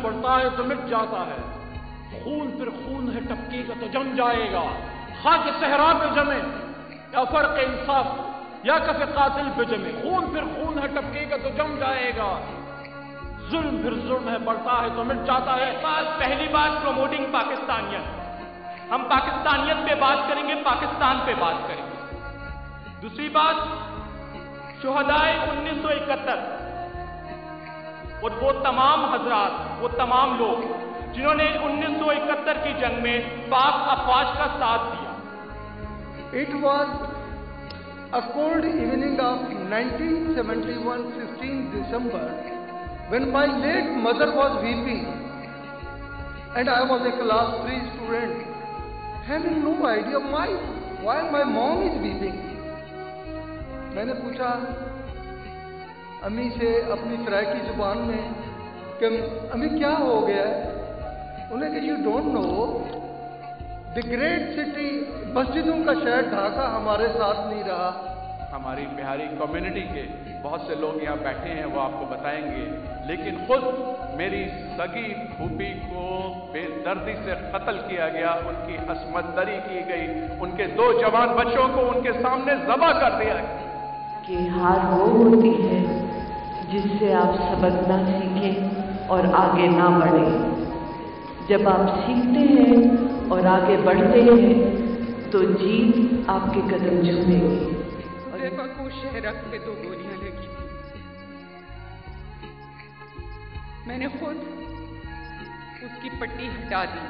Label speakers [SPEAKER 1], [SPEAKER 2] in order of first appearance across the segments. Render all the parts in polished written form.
[SPEAKER 1] بڑھتا ہے تو مٹ جاتا ہے، خون پھر خون ہے ٹپکے گا تو جم جائے گا، خاک صحرا پہ جمے یا فرق انصاف یا کف قاتل پہ جمے، خون پھر خون ہے ٹپکے گا تو جم جائے گا، ظلم پھر ظلم ہے بڑھتا ہے تو مٹ جاتا ہے۔
[SPEAKER 2] پہلی بات پروموٹنگ پاکستانیت، ہم پاکستانیت پہ بات کریں گے، پاکستان پہ بات کریں گے۔ دوسری بات شہدائے 1971 اور وہ تمام حضرات، وہ تمام لوگ جنہوں نے 1971 کی جنگ میں پاک افواج کا ساتھ دیا۔
[SPEAKER 3] It was a cold evening of 1971, 15 December, when my late mother was weeping, and I was a class 3 student, having no idea why my mom is weeping. میں نے پوچھا امی سے اپنی سرائکی زبان میں کہ امی کیا ہو گیا ہے؟ انہیں کہ you don't know the great city, مسجدوں کا شہر ڈھاکہ ہمارے ساتھ نہیں رہا۔
[SPEAKER 4] ہماری بہاری کمیونٹی کے بہت سے لوگ یہاں بیٹھے ہیں، وہ آپ کو بتائیں گے، لیکن خود میری سگی پھوپھی کو بے دردی سے قتل کیا گیا، ان کی عصمت دری کی گئی، ان کے 2 جوان بچوں کو ان کے سامنے ذبح کر دیا گیا۔
[SPEAKER 5] کہ ہار وہ ہوتی ہے جس سے آپ سبق نہ سیکھیں اور آگے نہ بڑھیں۔ جب آپ سیکھتے ہیں اور آگے بڑھتے ہیں تو جیت آپ کے قدم چھوئے گی۔
[SPEAKER 6] حذیفہ کو شہرک پہ 2 گولیاں لگی تھی، میں نے خود اس کی پٹی ہٹا دی۔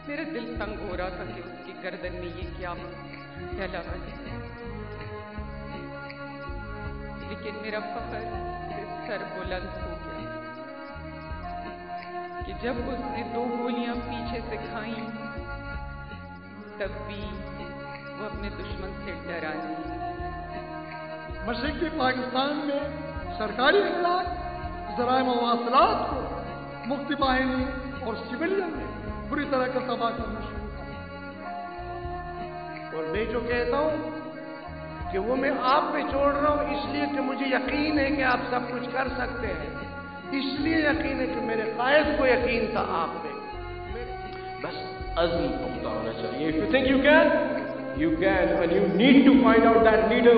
[SPEAKER 6] میرا دل تنگ ہو رہا تھا کہ اس کی گردن میں یہ کیا ڈلا ہوا ہے، لیکن میرا فخر سے سر بلند ہو گیا کہ جب اس نے 2 گولیاں پیچھے سے کھائیں تب بھی وہ اپنے دشمن سے ڈرا نہیں۔
[SPEAKER 3] مشرقی پاکستان میں سرکاری املاک، ذرائع مواصلات کو مفتی باہنی اور سویلین نے بری طرح کا تباہ کرنا شروع کر، اور میں جو کہتا ہوں کہ وہ میں آپ پہ چھوڑ رہا ہوں اس لیے کہ مجھے یقین ہے کہ آپ سب کچھ کر سکتے ہیں، اس لیے یقین ہے کہ میرے قائد کو یقین تھا آپ پہ۔
[SPEAKER 1] بس عزم پختہ ہونا چاہیے۔ If you think you can, and you need to find out that leader